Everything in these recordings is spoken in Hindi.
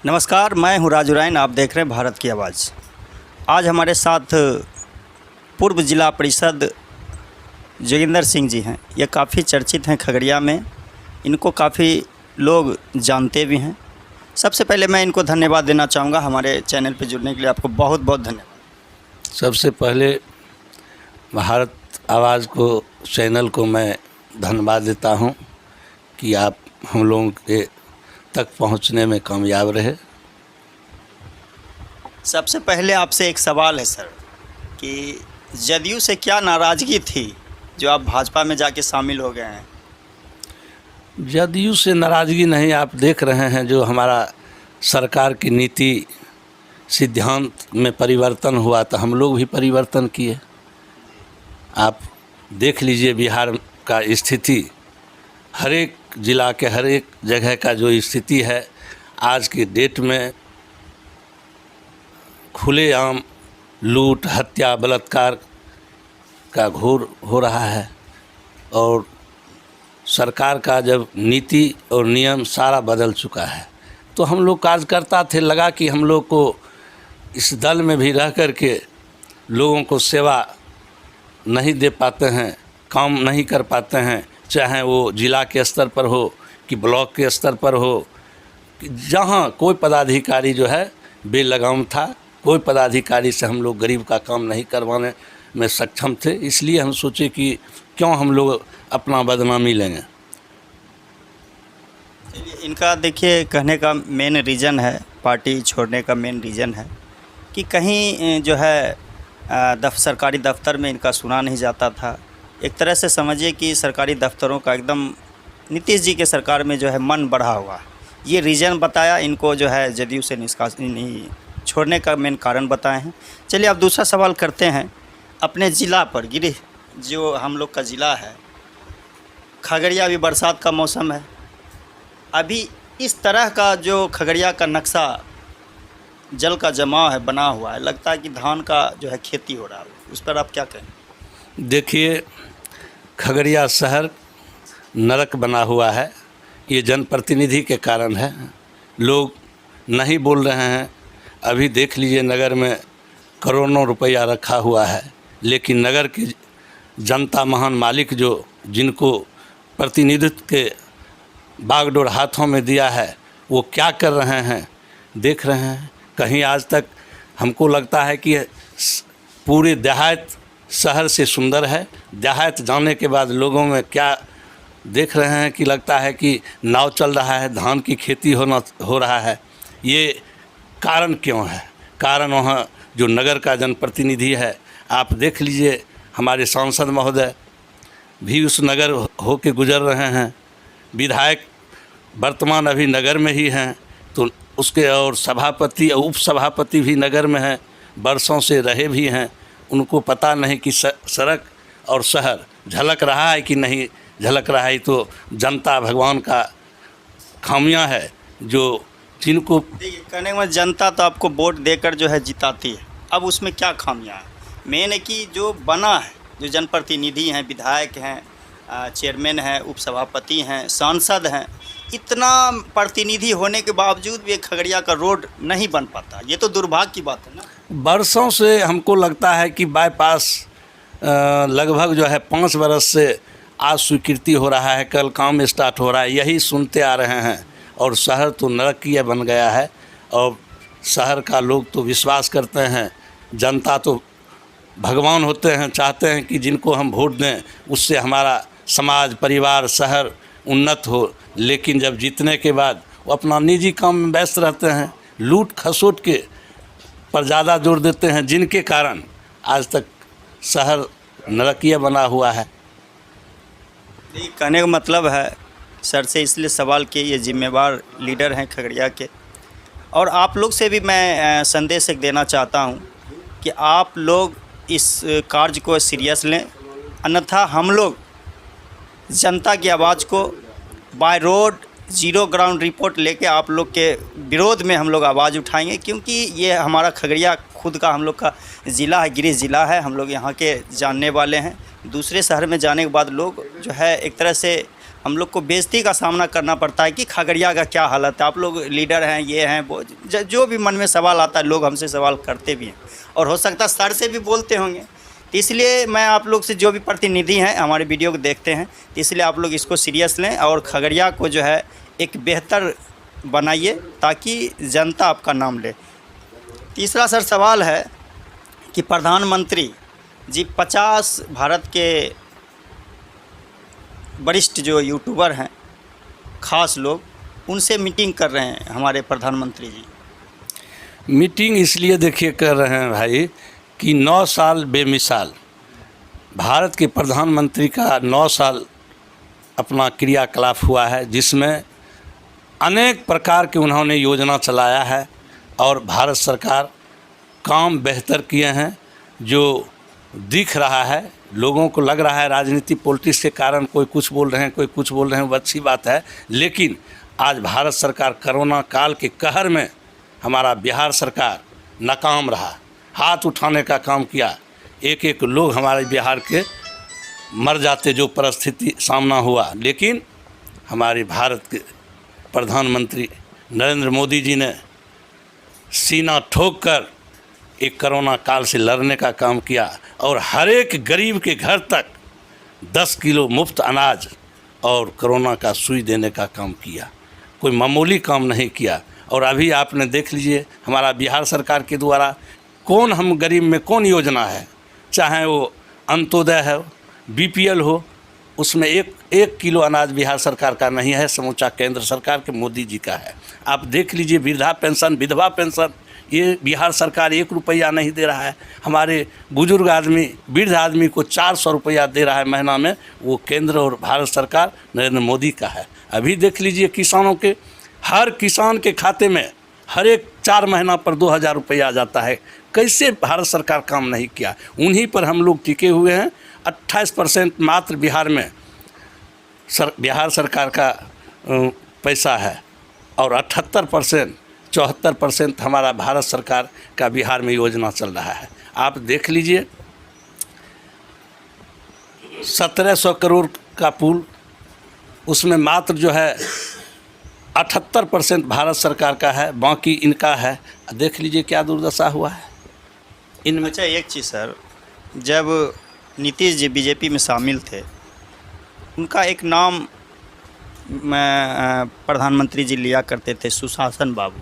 नमस्कार, मैं हूं राजू रायन। आप देख रहे हैं भारत की आवाज़। आज हमारे साथ पूर्व जिला परिषद जोगिंदर सिंह जी हैं। ये काफ़ी चर्चित हैं खगड़िया में, इनको काफ़ी लोग जानते भी हैं। सबसे पहले मैं इनको धन्यवाद देना चाहूँगा हमारे चैनल पर जुड़ने के लिए। आपको बहुत बहुत धन्यवाद। सबसे पहले भारत आवाज़ को चैनल को मैं धन्यवाद देता हूं कि आप हम लोगों के तक पहुंचने में कामयाब रहे। सबसे पहले आपसे एक सवाल है सर कि जदयू से क्या नाराज़गी थी जो आप भाजपा में जाके शामिल हो गए हैं? जदयू से नाराज़गी नहीं, आप देख रहे हैं जो हमारा सरकार की नीति सिद्धांत में परिवर्तन हुआ तो हम लोग भी परिवर्तन किए। आप देख लीजिए बिहार का स्थिति, हर एक ज़िला के हर एक जगह का जो स्थिति है आज की डेट में, खुलेआम लूट, हत्या, बलात्कार का घोर हो रहा है। और सरकार का जब नीति और नियम सारा बदल चुका है तो हम लोग कार्यकर्ता थे, लगा कि हम लोग को इस दल में भी रह कर के लोगों को सेवा नहीं दे पाते हैं, काम नहीं कर पाते हैं, चाहे वो जिला के स्तर पर हो कि ब्लॉक के स्तर पर हो। जहाँ कोई पदाधिकारी जो है बेलगाम था, कोई पदाधिकारी से हम लोग गरीब का काम नहीं करवाने में सक्षम थे। इसलिए हम सोचे कि क्यों हम लोग अपना बदनामी लेंगे। इनका देखिए कहने का मेन रीज़न है, पार्टी छोड़ने का मेन रीज़न है कि कहीं जो है सरकारी दफ्तर में इनका सुना नहीं जाता था। एक तरह से समझिए कि सरकारी दफ्तरों का एकदम नीतीश जी के सरकार में जो है मन बढ़ा हुआ। ये रीज़न बताया इनको जो है जदयू से निष्कासन छोड़ने का मेन कारण बताए हैं। चलिए अब दूसरा सवाल करते हैं अपने ज़िला पर। गिरिह जो हम लोग का ज़िला है खगड़िया, अभी बरसात का मौसम है, अभी इस तरह का जो खगड़िया का नक्शा जल का जमाव है बना हुआ है, लगता है कि धान का जो है खेती हो रहा है, उस पर आप क्या कहें? देखिए, खगड़िया शहर नरक बना हुआ है। ये जनप्रतिनिधि के कारण है, लोग नहीं बोल रहे हैं। अभी देख लीजिए नगर में करोड़ों रुपया रखा हुआ है, लेकिन नगर की जनता महान मालिक जो जिनको प्रतिनिधित्व के बागडोर हाथों में दिया है वो क्या कर रहे हैं देख रहे हैं। कहीं आज तक हमको लगता है कि पूरे देहात शहर से सुंदर है। देहात जाने के बाद लोगों में क्या देख रहे हैं कि लगता है कि नाव चल रहा है, धान की खेती हो रहा है। ये कारण क्यों है? कारण वहाँ जो नगर का जनप्रतिनिधि है, आप देख लीजिए हमारे सांसद महोदय भी उस नगर हो के गुजर रहे हैं, विधायक वर्तमान अभी नगर में ही हैं, तो उसके और सभापति और उपसभापति भी नगर में हैं, बरसों से रहे भी हैं। उनको पता नहीं कि सड़क और शहर झलक रहा है कि नहीं झलक रहा है। तो जनता भगवान का खामियां है जो जिनको कहने में जनता तो आपको वोट देकर जो है जिताती है, अब उसमें क्या खामियां है? मेन है कि जो बना है, जो जनप्रतिनिधि हैं, विधायक हैं, चेयरमैन हैं, उपसभापति हैं, सांसद हैं, इतना प्रतिनिधि होने के बावजूद भी खगड़िया का रोड नहीं बन पाता। ये तो दुर्भाग्य की बात है ना। बरसों से हमको लगता है कि बाईपास लगभग जो है 5 बरस से आज स्वीकृति हो रहा है, कल काम स्टार्ट हो रहा है, यही सुनते आ रहे हैं। और शहर तो नरकीय बन गया है। और शहर का लोग तो विश्वास करते हैं, जनता तो भगवान होते हैं, चाहते हैं कि जिनको हम वोट दें उससे हमारा समाज, परिवार, शहर उन्नत हो। लेकिन जब जीतने के बाद वो अपना निजी काम में व्यस्त रहते हैं, लूट खसोट के पर ज़्यादा जोर देते हैं, जिनके कारण आज तक शहर नरकीय बना हुआ है। कहने का मतलब है सर से इसलिए सवाल किए, ये जिम्मेवार लीडर हैं खगड़िया के, और आप लोग से भी मैं संदेश एक देना चाहता हूं कि आप लोग इस कार्य को सीरियस लें, अन्यथा हम लोग जनता की आवाज़ को by road zero ground report लेके आप लोग के विरोध में हम लोग आवाज़ उठाएंगे। क्योंकि ये हमारा खगड़िया खुद का हम लोग का ज़िला है, गिरिह ज़िला है, हम लोग यहाँ के जानने वाले हैं। दूसरे शहर में जाने के बाद लोग जो है एक तरह से हम लोग को बेइज्जती का सामना करना पड़ता है कि खगड़िया का क्या हालत है, आप लोग लीडर हैं, ये हैं वो, जो भी मन में सवाल आता है लोग हमसे सवाल करते भी हैं और हो सकता है सर से भी बोलते होंगे। तो इसलिए मैं आप लोग से, जो भी प्रतिनिधि हैं हमारे वीडियो को देखते हैं, तो इसलिए आप लोग इसको सीरियस लें और खगड़िया को जो है एक बेहतर बनाइए ताकि जनता आपका नाम ले। तीसरा सर सवाल है कि प्रधानमंत्री जी 50 भारत के वरिष्ठ जो यूट्यूबर हैं, ख़ास लोग, उनसे मीटिंग कर रहे हैं हमारे प्रधानमंत्री जी। मीटिंग इसलिए देखिए कर रहे हैं भाई कि 9 साल बेमिसाल भारत के प्रधानमंत्री का 9 साल अपना क्रियाकलाप हुआ है, जिसमें अनेक प्रकार के उन्होंने योजना चलाया है और भारत सरकार काम बेहतर किए हैं, जो दिख रहा है। लोगों को लग रहा है राजनीति पॉलिटिक्स के कारण कोई कुछ बोल रहे हैं, कोई कुछ बोल रहे हैं, वो अच्छी बात है, लेकिन आज भारत सरकार कोरोना काल के कहर में हमारा बिहार सरकार नाकाम रहा, हाथ उठाने का काम किया। एक एक लोग हमारे बिहार के मर जाते, जो परिस्थिति सामना हुआ, लेकिन हमारे भारत के प्रधानमंत्री नरेंद्र मोदी जी ने सीना ठोक कर एक कोरोना काल से लड़ने का काम किया और हर एक गरीब के घर तक 10 किलो मुफ्त अनाज और कोरोना का सुई देने का काम किया। कोई मामूली काम नहीं किया। और अभी आपने देख लीजिए हमारा बिहार सरकार के द्वारा कौन हम गरीब में कौन योजना है, चाहे वो अंत्योदय है, बीपीएल हो, उसमें एक किलो अनाज बिहार सरकार का नहीं है, समूचा केंद्र सरकार के मोदी जी का है। आप देख लीजिए वृद्धा पेंशन, विधवा पेंशन, ये बिहार सरकार 1 रुपया नहीं दे रहा है। हमारे बुजुर्ग आदमी, वृद्ध आदमी को 400 रुपया दे रहा है महीना में, वो केंद्र और भारत सरकार नरेंद्र मोदी का है। अभी देख लीजिए किसानों के, हर किसान के खाते में हर एक 4 महीना पर 2000 रुपया आ जाता है। कैसे भारत सरकार काम नहीं किया? उन्हीं पर हम लोग टिके हुए हैं। 28% मात्र बिहार में बिहार सरकार का पैसा है और 74% हमारा भारत सरकार का बिहार में योजना चल रहा है। आप देख लीजिए 1700 करोड़ का पुल, उसमें मात्र जो है 78% भारत सरकार का है, बाकी इनका है। देख लीजिए क्या दुर्दशा हुआ है इनमें। अच्छा एक चीज़ सर, जब नीतीश जी बीजेपी में शामिल थे, उनका एक नाम प्रधानमंत्री जी लिया करते थे, सुशासन बाबू,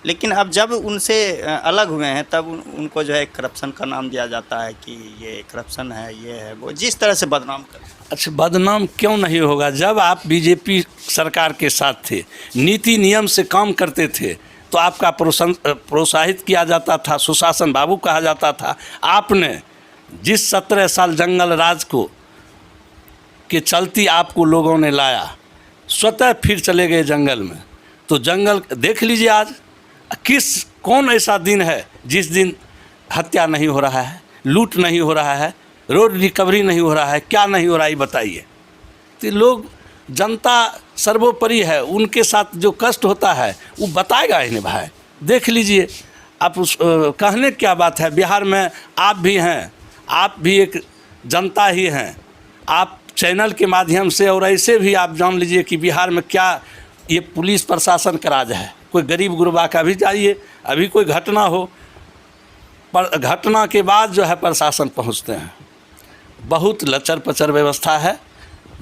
लेकिन अब जब उनसे अलग हुए हैं तब उनको जो है करप्शन का नाम दिया जाता है कि ये करप्शन है, ये है वो, जिस तरह से बदनाम कर। अच्छा, बदनाम क्यों नहीं होगा? जब आप बीजेपी सरकार के साथ थे, नीति नियम से काम करते थे, तो आपका प्रोत्साहित किया जाता था, सुशासन बाबू कहा जाता था। आपने जिस 17 साल जंगल राज को के चलती आपको लोगों ने लाया, स्वतः फिर चले गए जंगल में, तो जंगल देख लीजिए आज कौन ऐसा दिन है जिस दिन हत्या नहीं हो रहा है, लूट नहीं हो रहा है, रोड रिकवरी नहीं हो रहा है, क्या नहीं हो रहा है बताइए। तो लोग, जनता सर्वोपरि है, उनके साथ जो कष्ट होता है वो बताएगा इन्हें भाई। देख लीजिए आप कहने क्या बात है, बिहार में आप भी हैं, आप भी एक जनता ही हैं। आप चैनल के माध्यम से और ऐसे भी आप जान लीजिए कि बिहार में क्या ये पुलिस प्रशासन का राज है। कोई गरीब गुरबा का भी जाइए, अभी कोई घटना हो, पर घटना के बाद जो है प्रशासन पहुंचते हैं। बहुत लचर पचर व्यवस्था है,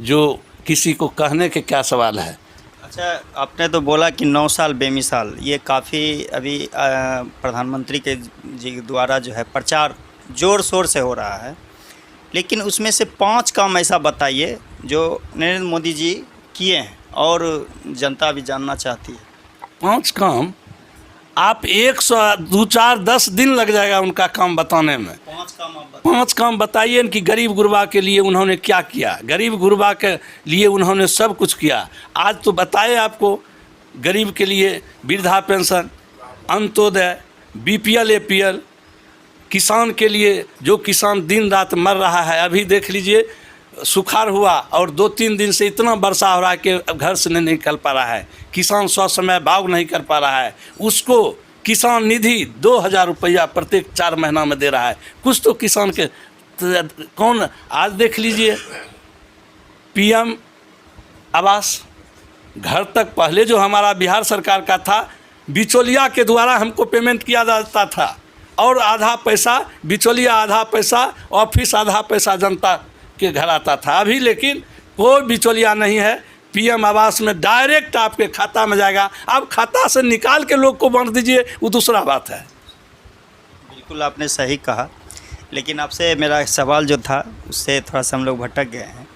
जो किसी को कहने के क्या सवाल है। अच्छा, आपने तो बोला कि 9 साल बेमिसाल, ये काफ़ी अभी प्रधानमंत्री के जी द्वारा जो है प्रचार ज़ोर शोर से हो रहा है, लेकिन उसमें से 5 काम ऐसा बताइए जो नरेंद्र मोदी जी किए हैं और जनता भी जानना चाहती है। 5 काम आप 102, 4, 10 दिन लग जाएगा उनका काम बताने में। 5 काम बताइए कि गरीब गुरबा के लिए उन्होंने क्या किया। गरीब गुरबा के लिए उन्होंने सब कुछ किया। आज तो बताए आपको, गरीब के लिए वृद्धा पेंशन, अंत्योदय, बीपीएल, एपीएल, किसान के लिए जो किसान दिन रात मर रहा है। अभी देख लीजिए सुखाड़ हुआ और 2-3 दिन से इतना वर्षा हो रहा है कि घर से नहीं निकल पा रहा है। किसान समय बाग नहीं कर पा रहा है, उसको किसान निधि 2000 रुपया प्रत्येक 4 महीना में दे रहा है। कुछ तो किसान के कौन, आज देख लीजिए PM आवास घर तक पहले जो हमारा बिहार सरकार का था, बिचौलिया के द्वारा हमको पेमेंट किया जाता था और आधा पैसा बिचौलिया, आधा पैसा ऑफिस, आधा पैसा जनता के घर आता था। अभी लेकिन कोई बिचौलिया नहीं है, पीएम आवास में डायरेक्ट आपके खाता में जाएगा। आप खाता से निकाल के लोग को बांट दीजिए, वो दूसरा बात है। बिल्कुल आपने सही कहा, लेकिन आपसे मेरा सवाल जो था उससे थोड़ा सा हम लोग भटक गए हैं।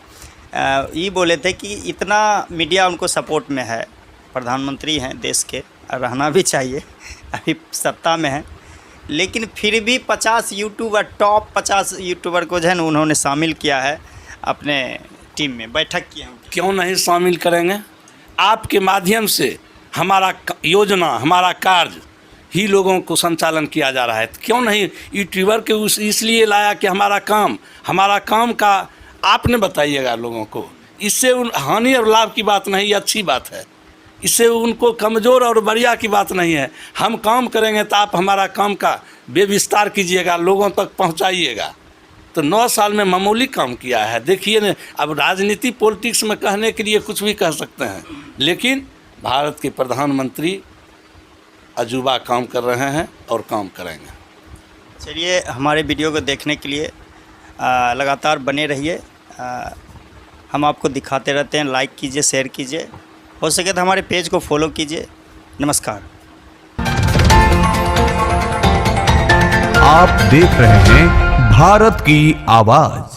ये बोले थे कि इतना मीडिया उनको सपोर्ट में है, प्रधानमंत्री हैं देश के, रहना भी चाहिए, अभी सत्ता में है, लेकिन फिर भी 50 यूट्यूबर, टॉप 50 यूट्यूबर को जो है ना उन्होंने शामिल किया है अपने टीम में, बैठक की है। क्यों नहीं शामिल करेंगे? आपके माध्यम से हमारा योजना, हमारा कार्य ही लोगों को संचालन किया जा रहा है। क्यों नहीं यूट्यूबर के उस इसलिए लाया कि हमारा काम का आपने बताइएगा लोगों को। इससे उन हानि और लाभ की बात नहीं, अच्छी बात है। इससे उनको कमज़ोर और बढ़िया की बात नहीं है। हम काम करेंगे तो आप हमारा काम का विस्तार कीजिएगा, लोगों तक पहुंचाइएगा। तो 9 साल में मामूली काम किया है। देखिए न, अब राजनीति पॉलिटिक्स में कहने के लिए कुछ भी कह सकते हैं, लेकिन भारत के प्रधानमंत्री अजूबा काम कर रहे हैं और काम करेंगे। चलिए, हमारे वीडियो को देखने के लिए लगातार बने रहिए। हम आपको दिखाते रहते हैं, लाइक कीजिए, शेयर कीजिए, हो सके तो हमारे पेज को फॉलो कीजिए। नमस्कार। आप देख रहे हैं भारत की आवाज।